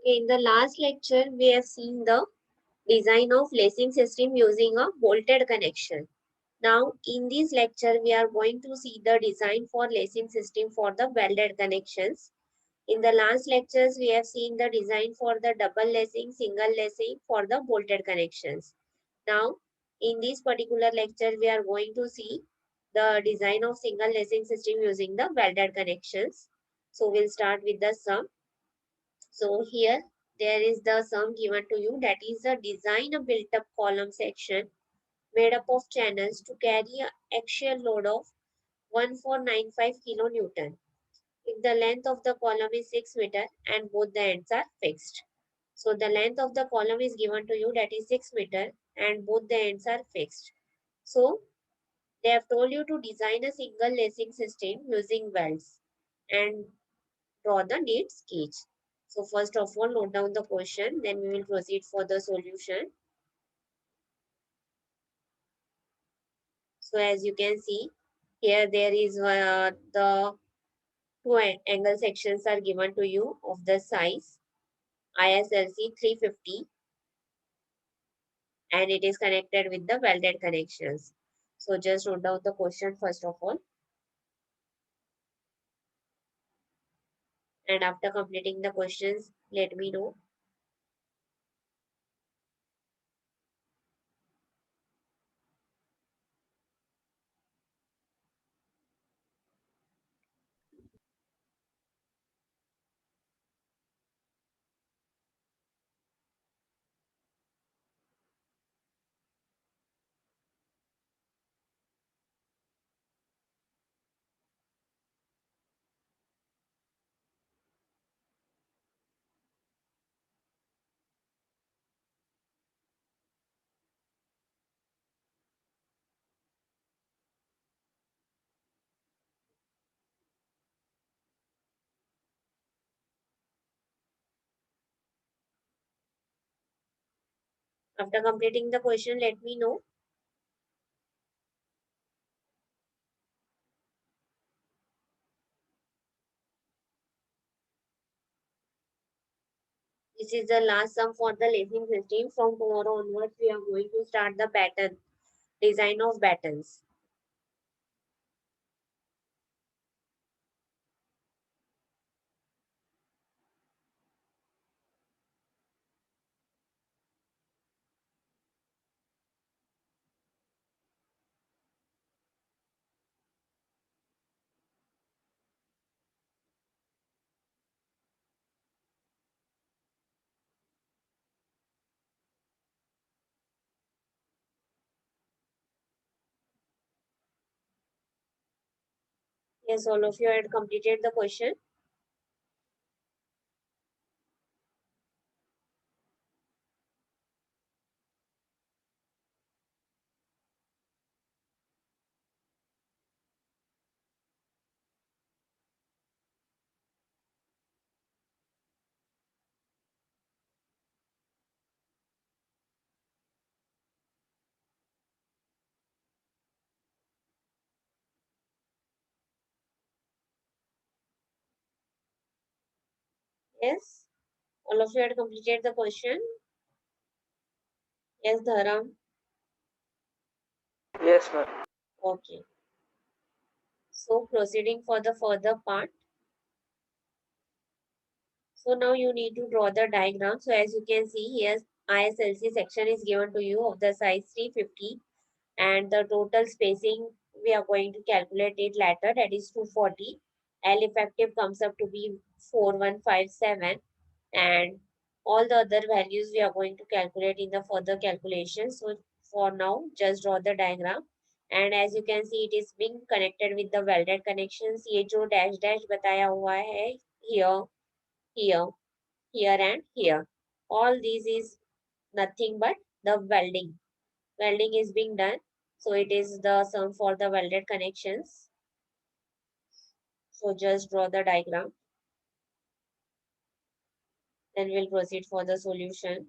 In the last lecture, we have seen the design of lacing system using a bolted connection. Now, in this lecture, we are going to see the design for lacing system for the welded connections. In the last lectures, we have seen the design for the double lacing, single lacing for the bolted connections. Now, in this particular lecture, we are going to see the design of single lacing system using the welded connections. So, we'll start with the sum. So here there is the sum given to you, that is the design a built up column section made up of channels to carry a axial load of 1495 kilonewton. If the length of the column is 6 meter and both the ends are fixed. So the length of the column is given to you, that is 6 meter and both the ends are fixed. So they have told you to design a single lacing system using welds and draw the neat sketch. So first of all, note down the question, then we will proceed for the solution. So as you can see, here there is the two angle sections are given to you of the size ISLC 350 and it is connected with the welded connections. So just note down the question first of all. And after completing the questions, let me know. After completing the question, let me know. This is the last sum for the lacing system. From tomorrow onwards, we are going to start the pattern, design of battens. Yes, all of you had completed the question. Yes, all of you had completed the question. Yes, Dharam. Yes, ma'am. Okay. So proceeding for the further part. So now you need to draw the diagram. So as you can see here, ISLC section is given to you of the size 350 and the total spacing we are going to calculate it later, that is 240. L effective comes up to be 4157 and all the other values we are going to calculate in the further calculation. So for now, just draw the diagram. And as you can see, it is being connected with the welded connections. ये जो dash dash बताया हुआ है here, here, here and here. All these is nothing but the welding. Welding is being done. So it is the sum for the welded connections. So just draw the diagram. Then we'll proceed for the solution.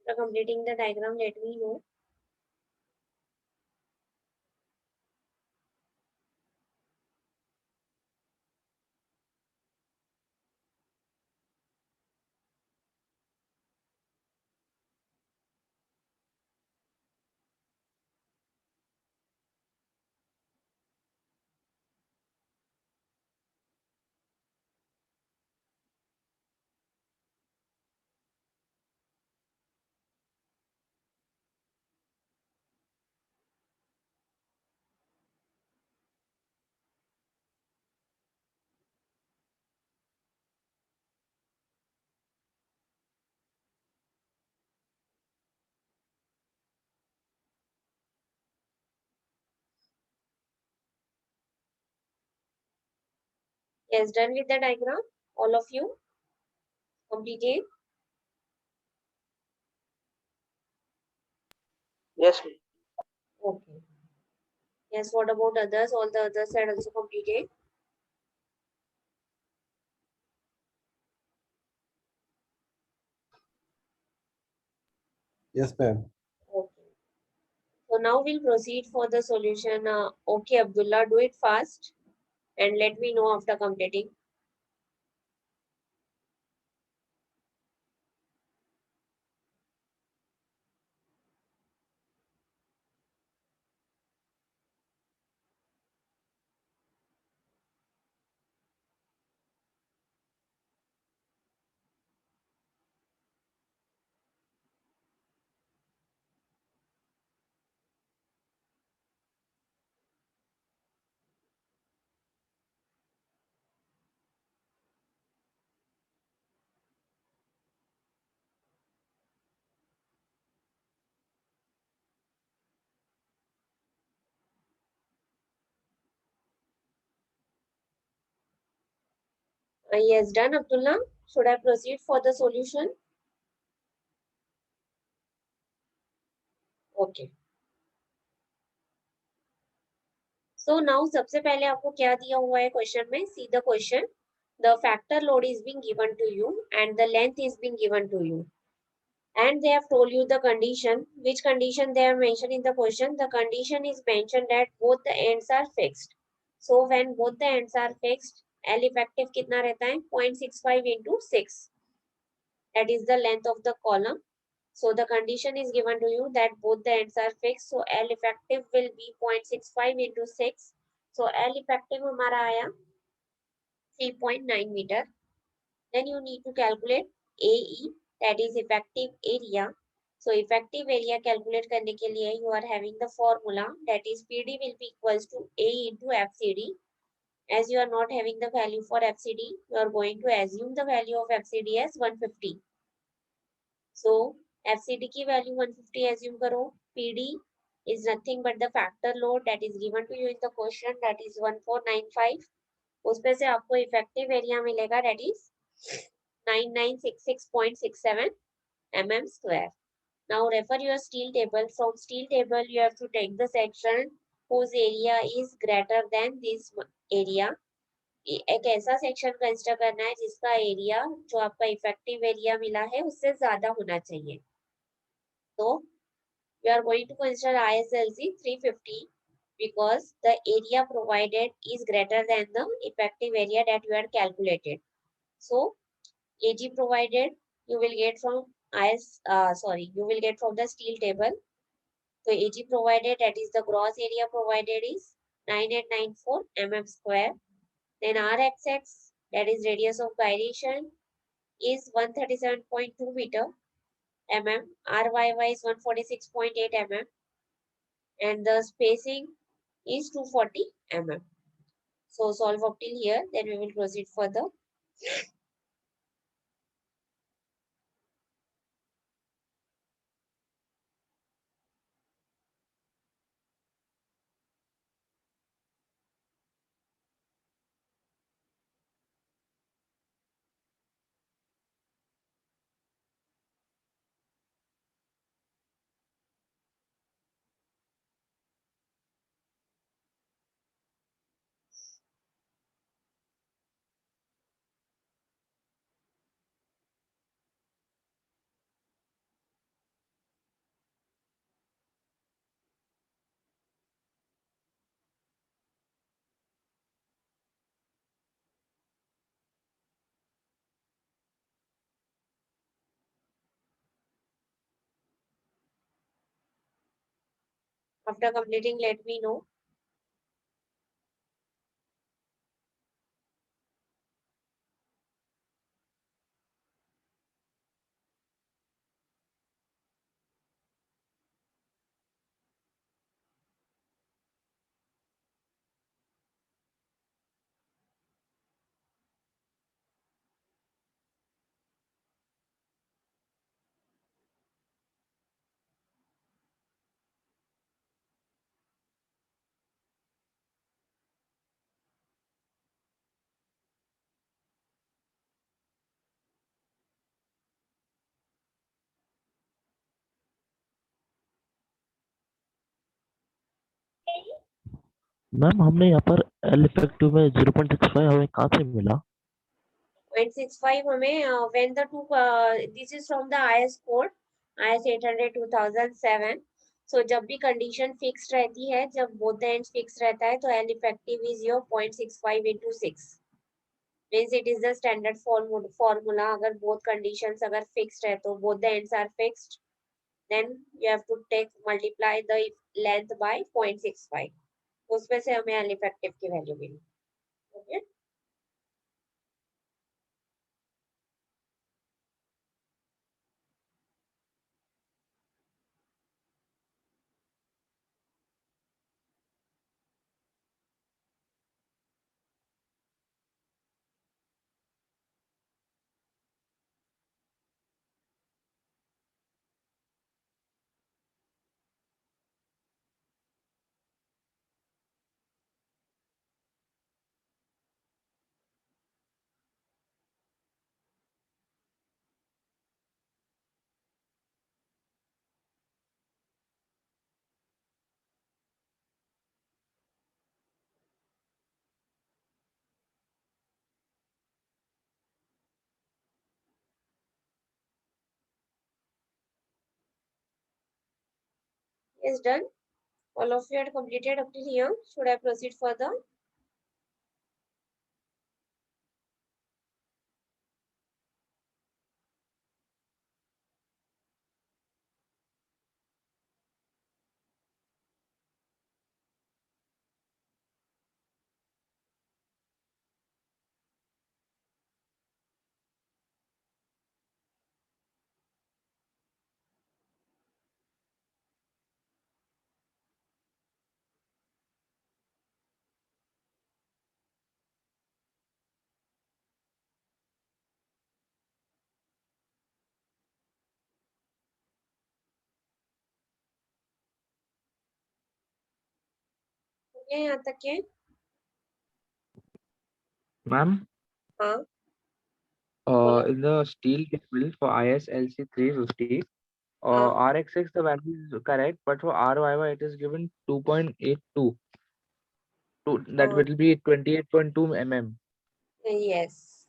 After completing the diagram, let me know. Yes, done with the diagram. All of you completed. Yes, Okay. Yes, what about others? All the others are also completed. Yes, ma'am. Okay. So now we'll proceed for the solution. Okay, Abdullah, do it fast and let me know after completing. Yes, done, Abdullah. Should I proceed for the solution? Okay. So now सबसे पहले आपको क्या दिया हुआ है question में? See the question. The factor load is being given to you and the length is being given to you. And they have told you the condition. Which condition they have mentioned in the question? The condition is mentioned that both the ends are fixed. So when both the ends are fixed, L effective कितना रहता है? 0.65 into 6. That is the length of the column. So the condition is given to you that both the ends are fixed. So L effective will be 0.65 into 6. So L effective हमारा आया 3.9 meter. Then you need to calculate AE, that is effective area. So effective area calculate करने के लिए you are having the formula, that is PD will be equals to A into FCD. As you are not having the value for FCD, you are going to assume the value of FCD as 150. So FCD की value 150 assume करो. PD is nothing but the factor load that is given to you in the question, that is 1495. उसपे से आपको effective area मिलेगा, that is 9966.67 mm square. Now refer your steel table. From steel table you have to take the section whose area is greater than this area. एक ऐसा section consider करना है जिसका area जो आपका इफेक्टिव एरिया मिला है उससे ज्यादा होना चाहिए. So we are going to consider ISLC 350 because the area provided is greater than the effective area that you had calculated. So AG provided you will get from you will get from the steel table. So AG provided, that is the gross area provided, is 9894 mm square. Then RXX, that is radius of gyration, is 137.2 meter mm. RYY is 146.8 mm. And the spacing is 240 mm. So solve up till here, then we will proceed further. After completing, let me know. Ma'am हमने यहाँ पर L effective में 0.65 हमें कहाँ से मिला? 0.65 हमें when the two this is from the IS code IS 800 2007. So जब भी कंडीशन फिक्स रहती है, जब बोथ द एंड्स फिक्स रहता है, तो L effective is your 0.65 into 6. Means it is the standard formula. अगर both conditions अगर fixed है तो both the ends are fixed, then you have to take multiply the length by 0.65. उसमें से हमें L effective की वैल्यू मिली. Okay. Is done. All of you had completed up till here. Should I proceed further? Okay, यहाँ तक के. Ma'am, हाँ, बोलो. in the steel cable for ISLC 350, हाँ, RXX the value is correct, but for RYY it is given 2.82. That हाँ, will be 28.2 mm. yes.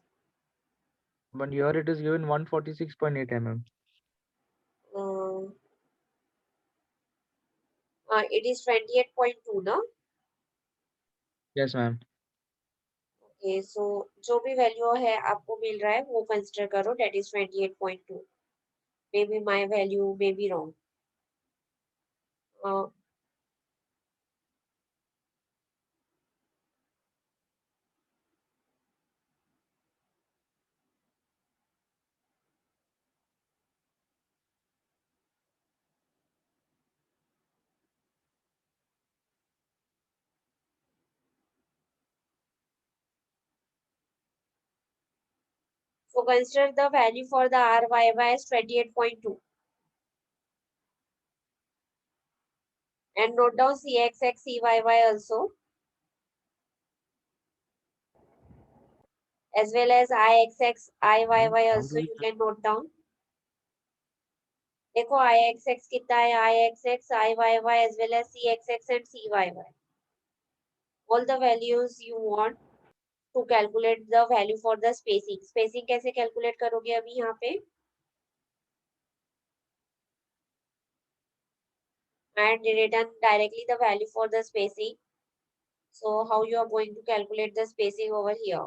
But here it is given 146.8 mm. Uh, it is 28.2 ना. Yes, ma'am. Okay, सो जो भी value है आपको मिल रहा है वो कंसिडर करो, that is 28.2. May be my value may be wrong. So consider the value for the RYY as 28.2 and note down CXX CYY also, as well as IXX ma'am IYY how also do we you can note down. देखो IXX कितना है, IXX IYY as well as CXX and CYY. All the values you want to calculate the value for the spacing. Spacing कैसे calculate करोगे अभी यहाँ पे? And return directly the value for the spacing. So how you are going to calculate the spacing over here?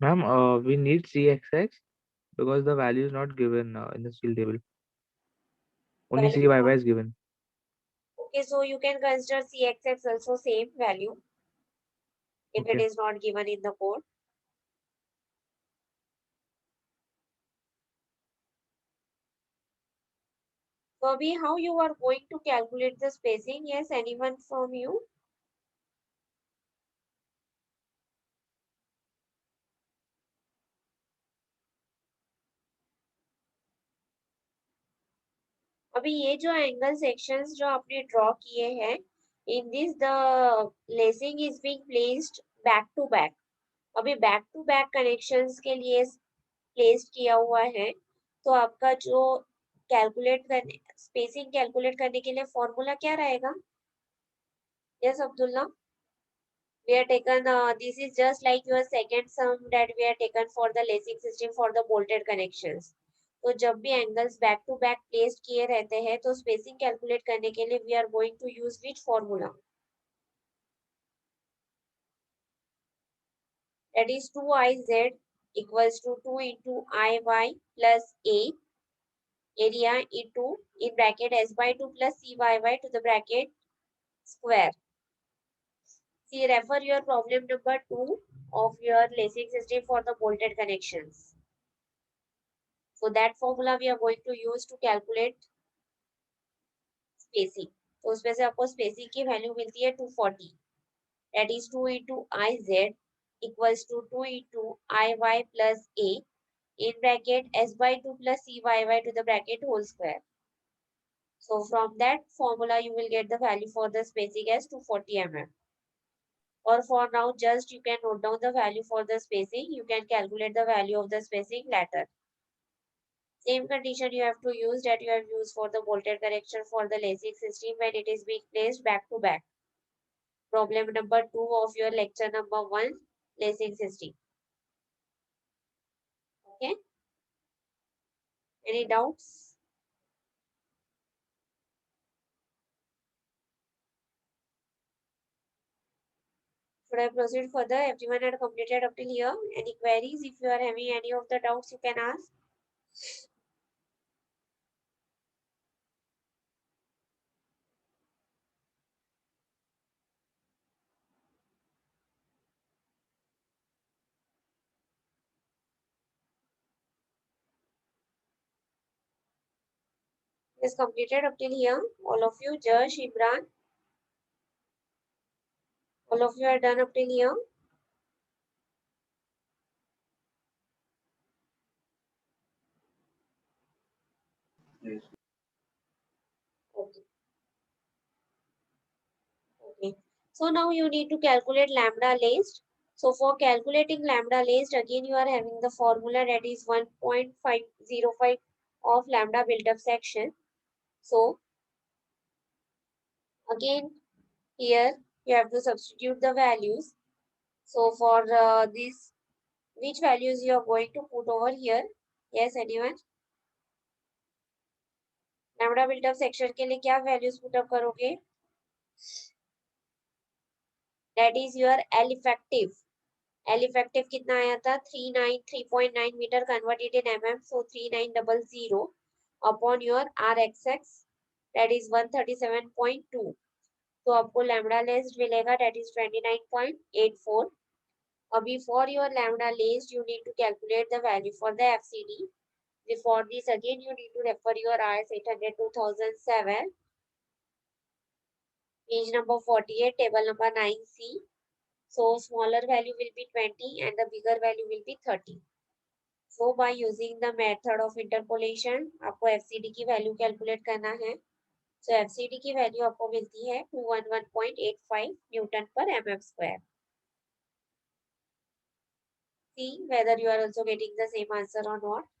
Ma'am, we need CXX because the value is not given in the steel table. Only Value is CYY not, is given. Okay, so you can consider CXX also same value if it Okay. is not given in the code. So Abhi, how you are going to calculate the spacing? Yes, anyone from you? अभी ये जो angle sections जो आपने draw किए हैं, in this the lacing is being placed back to back. अभी back to back connections के लिए प्लेस्ड किया हुआ है, तो आपका जो कैलकुलेट करने स्पेसिंग कैलकुलेट करने के लिए फॉर्मूला क्या रहेगा? Yes Abdullah, we are taken this is just like your second sum that we are taken for the lacing system for the bolted connections. तो जब भी angles back to back placed किए रहते हैं तो स्पेसिंग कैलकुलेट करने के लिए we are going to use which formula? That is 2iz equals to 2 into iy plus a area into in bracket s by 2 plus cyy to the bracket square. See, refer your problem number 2 of your lacing system for the bolted connections. So that formula we are going to use to calculate spacing. तो उसमें से आपको spacing की value मिलती है 240. That is 2 into iz equals to 2 into iy plus a in bracket s by 2 plus cyy to the bracket whole square. So from that formula you will get the value for the spacing as 240 mm. Or for now just you can note down the value for the spacing. You can calculate the value of the spacing later. Same condition you have to use that you have used for the bolted connection for the lacing system when it is being placed back to back. Problem number 2 of your lecture number 1, lacing system. Okay. Any doubts? Should I proceed further? Everyone had completed up till here. Any queries? If you are having any of the doubts, you can ask. Is completed up till here. All of you, Jash, Imran, all of you are done up till here. Yes. Okay. Okay. So now you need to calculate lambda laced. So for calculating lambda laced, again you are having the formula that is 1.505 of lambda built-up section. So again here you have to substitute the values. So for this, which values you are going to put over here? Yes, anyone? Lambda built up section के लिए क्या values put up करोगे? That is your L effective. L effective कितना आया था? 393.9 metre converted in mm, so 3900 upon your R XX that is 137.2. तो आपको lambda लेस्ड मिलेगा दैट इज 29.84. अभी for your lambda laced you need to calculate the value for the FCD. Before this again you need to refer your IS 800 2007 page number 48 table number 9C. So smaller value will be 20 and the bigger value will be 30. So by using the method of interpolation आपको FCD की value calculate करना है. So FCD की value आपको मिलती है 211.85 Newton per mm square. See whether you are also getting the same answer or not.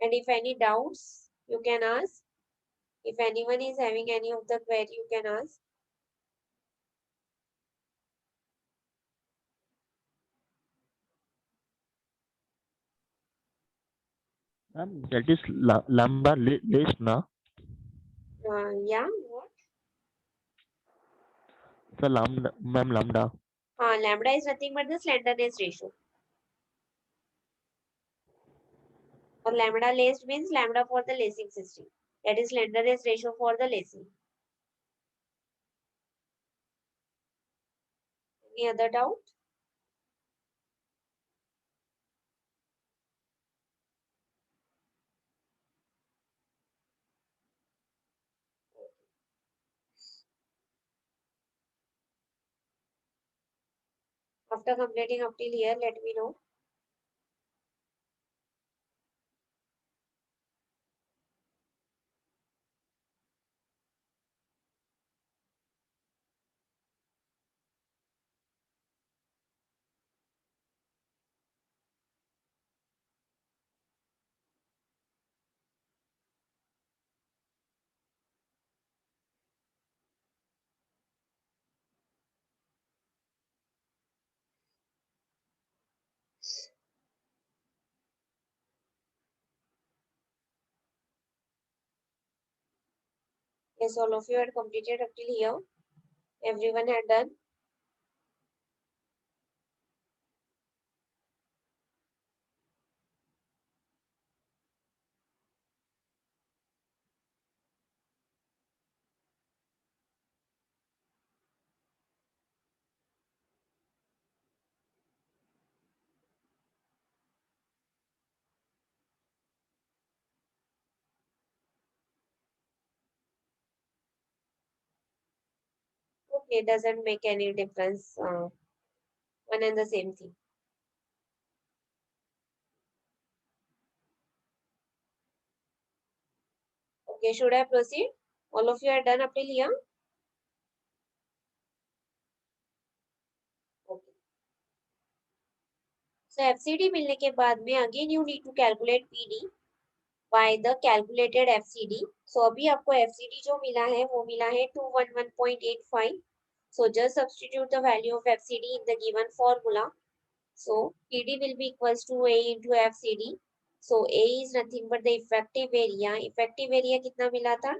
And if any doubts, you can ask. If anyone is having any of the query, you can ask. That is lambda list na. Yeah, what? The lambda, ma'am, lambda. Lambda is nothing but the slenderness ratio. Or lambda laced means lambda for the lacing system. That is slenderness ratio for the lacing. Any other doubt? After completing up till here, let me know. Yes, all of you had completed up till here. Everyone had done. Okay, doesn't make any difference. One and the same thing. Okay, should I proceed? All of you are done up till here? Okay. So FCD मिलने के बाद में again you need to calculate PD by the calculated FCD. So अभी आपको FCD जो मिला है वो मिला है 211.85. So just substitute the value of FCD in the given formula. So PD will be equals to A into FCD. So A is nothing but the effective area. Effective area कितना मिला था?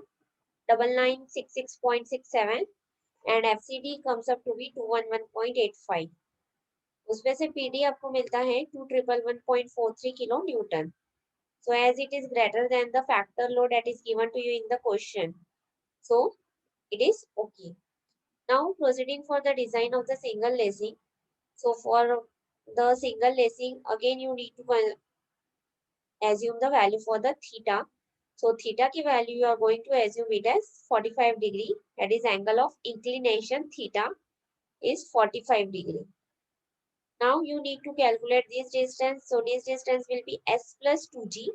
9966.67 and FCD comes up to be 211.85. उसमें से PD आपको मिलता है 2111.43 kilo Newton. So as it is greater than the factor load that is given to you in the question, so it is okay. Now proceeding for the design of the single lacing. So for the single lacing, again you need to assume the value for the theta. So theta की value you are going to assume it as 45 degree. That is angle of inclination theta is 45 degree. Now you need to calculate this distance. So this distance will be s plus 2g.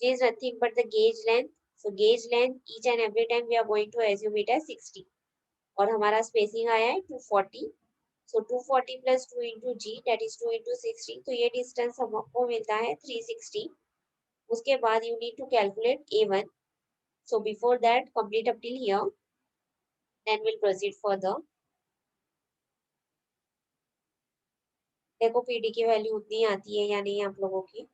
G is nothing but the gauge length. So gauge length each and every time we are going to assume it as 60. और हमारा spacing आया है 240. So 240 plus 2 into g, that is 2 into 60. तो ये distance हमको मिलता है 360. उसके बाद you need to calculate A1. So before that, complete up till here. Then we'll proceed further. देखो PD की वैल्यू उतनी आती है या नहीं आप लोगों की.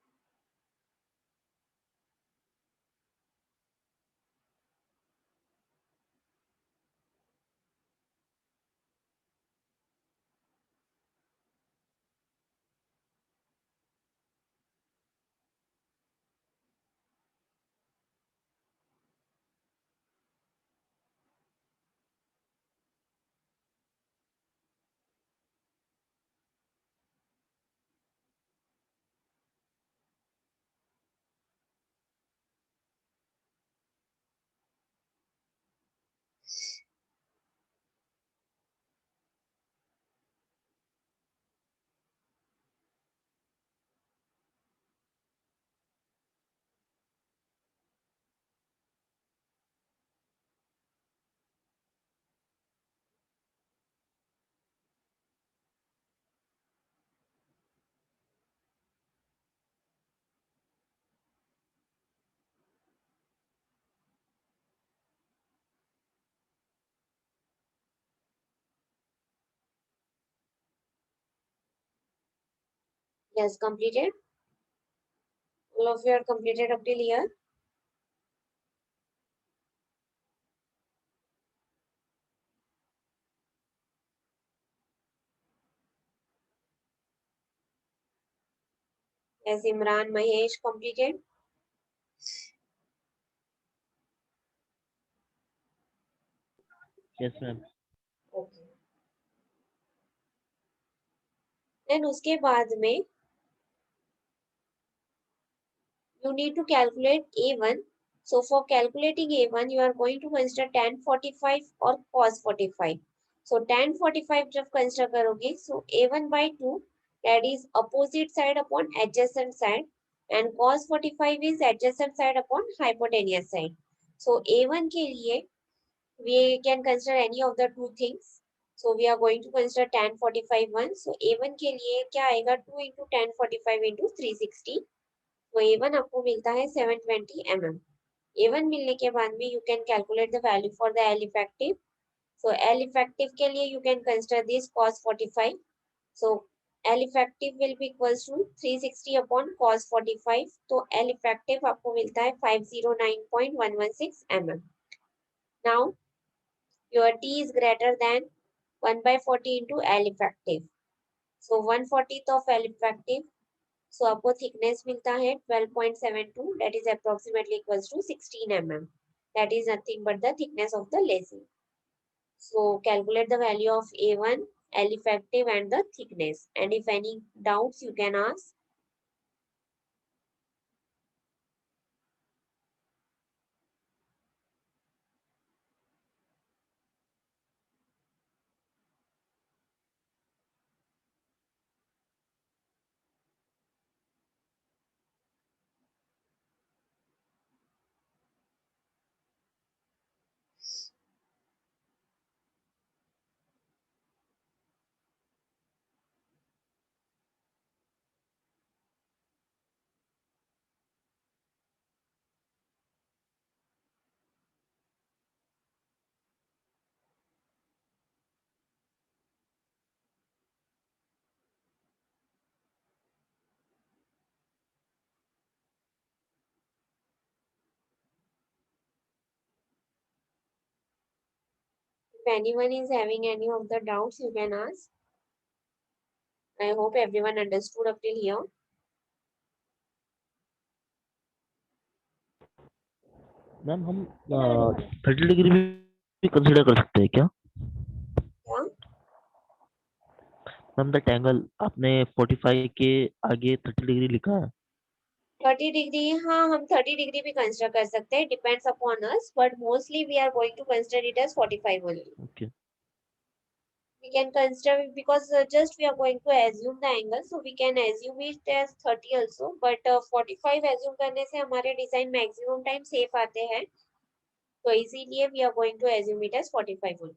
Yes, completed. All of you are completed up till here. Yes, Imran, Mahesh, completed. Yes, ma'am. Okay. Then उसके बाद में you need to calculate A1. So for calculating A1, you are going to consider tan 45 or cos 45. So tan 45 जब consider करोगे, so A1 by 2, that is opposite side upon adjacent side, and cos 45 is adjacent side upon hypotenuse side. So A1 के लिए we can consider any of the two things. So we are going to consider tan 45 one. So A1 के लिए क्या आएगा 2 into tan 45 into 360. तो A1 आपको मिलता है 720 mm. A1 मिलने के बाद में you can calculate the value for the L effective. So L effective के लिए you can consider this cos 45. So L effective will be equals to 360 upon cos 45. तो L effective आपको मिलता है 509.116 mm. Now your T is greater than 1 by 40 into L effective. So 1/40th of L effective. So आपको thickness मिलता है 12.72, that is approximately equals to 16 mm. That is nothing but the thickness of the lacing. So calculate the value of A1, L effective and the thickness. And if any doubts you can ask. If anyone is having any of the doubts, you can ask. I hope everyone understood up till here. Ma'am हम 30 degree भी consider कर सकते हैं क्या? क्या? Ma'am that angle आपने 45 के आगे 30 डिग्री लिखा है. 30 डिग्री, हाँ हम 30 डिग्री भी कंसिडर कर सकते हैं, depends upon us, but mostly we are going to consider it as 45 only. Okay. We can consider because just we are going to assume the angle, so we can assume it as 30 also, but 45 assume करने से हमारे design maximum time safe आते हैं, तो इसीलिए we are going to assume it as 45 only.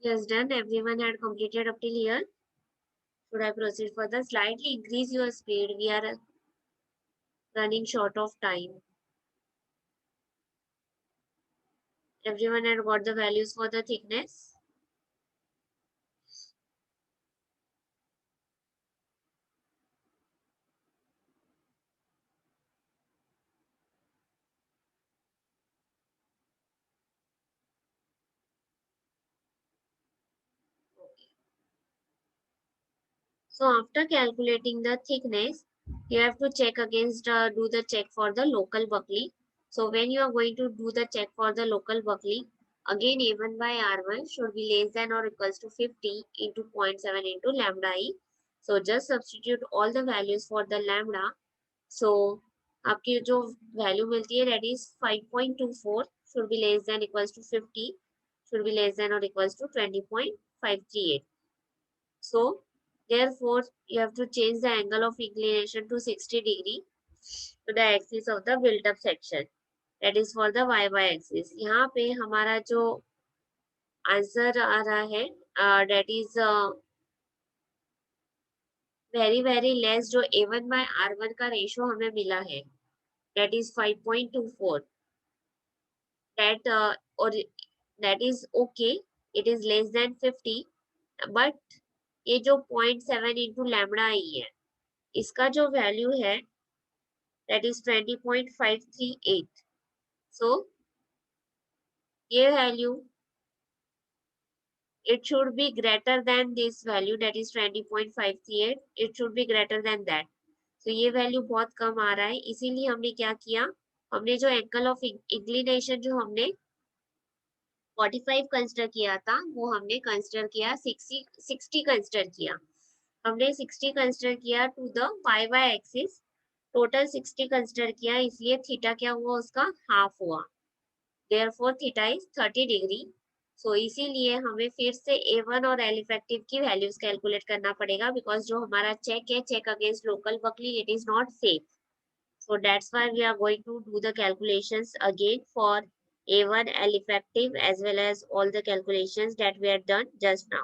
Yes, done. Everyone had completed up till here. Should I proceed further? Slightly increase your speed. We are running short of time. Everyone had got the values for the thickness. So after calculating the thickness, you have to check against, do the check for the local Buckley. So when you are going to do the check for the local Buckley, again A1 by R1 should be less than or equals to 50 into 0.7 into lambda e. So just substitute all the values for the lambda. So आपकी जो value मिलती है that is 5.24 should be less than equals to 50 should be less than or equals to 20.538. So therefore you have to change the angle of inclination to 60 degree to the axis of the built up section, that is for the y axis. यहाँ पे हमारा जो answer आ रहा है that is very less जो A1 by R1 का ratio हमें मिला है that is 5.24. that or that is okay, it is less than 50, but ये जो 0.7 into lambda आई है इसका जो वैल्यू है that is 20.538. So ये value it should be greater than this value that is 20.538. it should be greater than that. So ये value बहुत कम आ रहा है, इसीलिए हमने क्या किया, हमने जो एंगल ऑफ इंक्लिनेशन जो हमने 45 कंसिडर किया था वो हमने कंसिडर किया 60 कंसिडर किया, हमने 60 कंसिडर किया to the y axis, total 60 consider किया, इसलिए थीटा क्या हुआ उसका हाफ हुआ, therefore theta is 30 degree. So इसीलिए हमें फिर से A1 और L इफेक्टिव की वैल्यूज कैलकुलेट करना पड़ेगा बिकॉज जो हमारा चेक है check against local buckling it is not safe. So that's why we are going to do the calculations again for A1 L effective as well as all the calculations that we have done just now.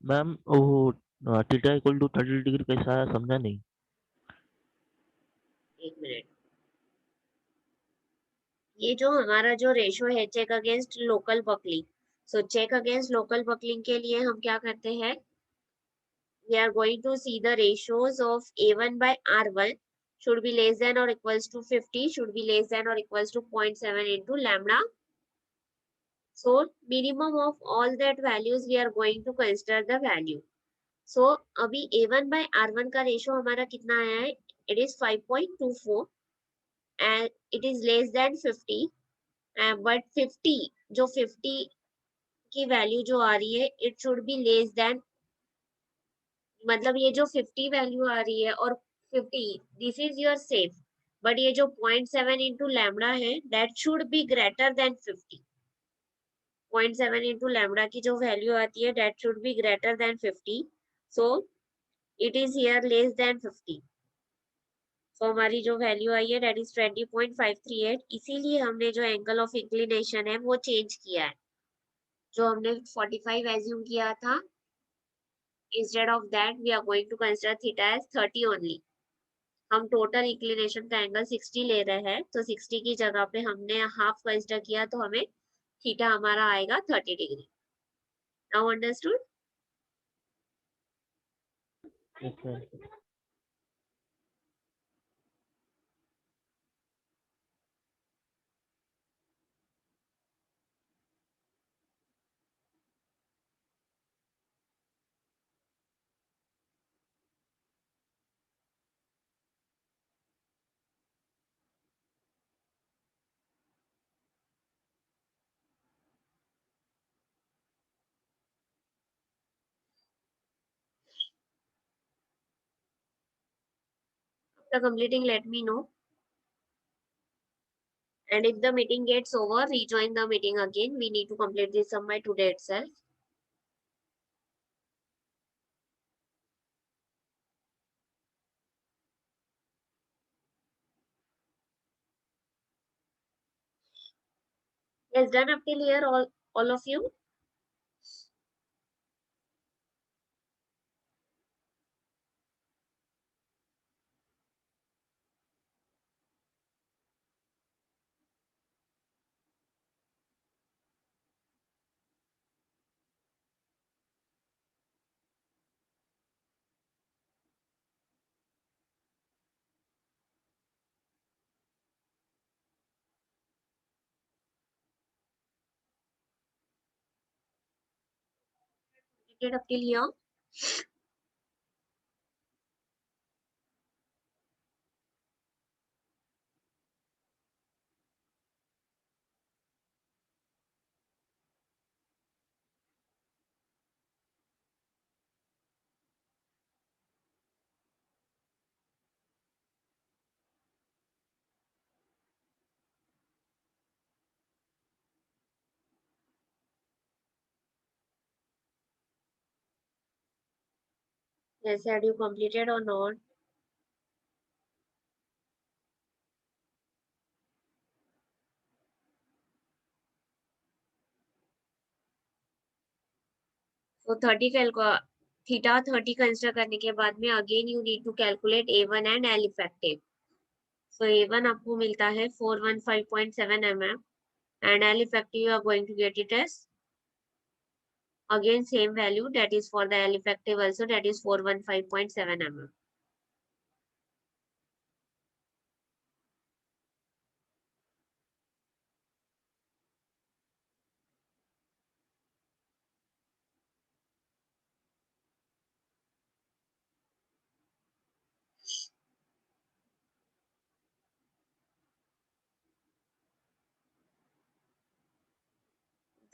Ma'am वो theta equal to 30 degree कैसा आया समझा नहीं. एक minute, ये जो हमारा जो रेशो है check against local buckling, so check against local buckling के लिए हम क्या करते हैं, we are going to see the ratios of A1 by R1 should be less than or equals to 50, should be less than or equals to 0.7 into lambda. So minimum of all that values we are going to consider the value. So अभी A1 by R1 का ratio हमारा कितना आया है, it is 5.24 and it is less than 50, but 50 जो 50 की value जो आ रही है it should be less than, मतलब ये जो 50 वैल्यू आ रही है और 50 this is your safe, but ये जो 0.7 इंटू लैम्डा है that should be greater than 50. 0.7 into lambda की जो वैल्यू आती है that should be greater than 50. So it is here less than 50. सो हमारी जो वैल्यू आई है दैट इज 20.538. इसीलिए हमने जो एंगल ऑफ इंक्लिनेशन है वो चेंज किया है, जो हमने 45 एज्यूम किया था instead of that we are going to consider theta as 30 only. हम टोटल इंक्लिनेशन का एंगल 60 ले रहे हैं तो 60 की जगह पे हमने हाफ कंसिडर किया तो हमें थीटा हमारा आएगा 30 degree. Now understood. Okay. After completing let me know, and if the meeting gets over rejoin the meeting again. We need to complete this sum by today itself. Yes, done up till here all of you. Completed up till here? Yes, had you completed or not? So 30 theta 30 consider करने के बाद में again you need to calculate A1 and L effective. So A1 आपको मिलता है 415.7 mm and L effective you are going to get it as again same value, that is for the L effective also, that is 415.7 mm.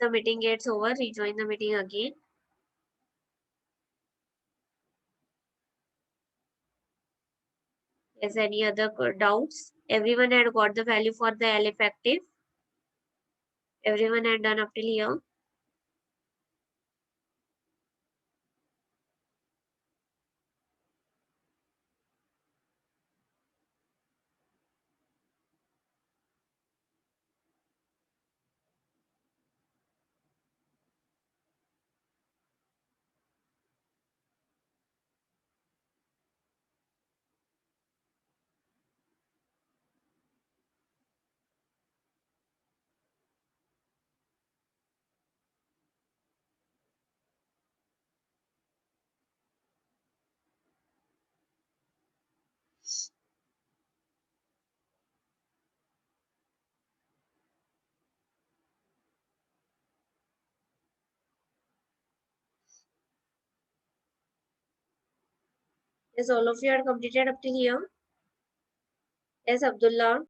The meeting gets over, rejoin the meeting again. Yes, any other doubts? Everyone had got the value for the L effective. Everyone had done up till here. Yes, all of you had completed up till here. Yes, Abdullah.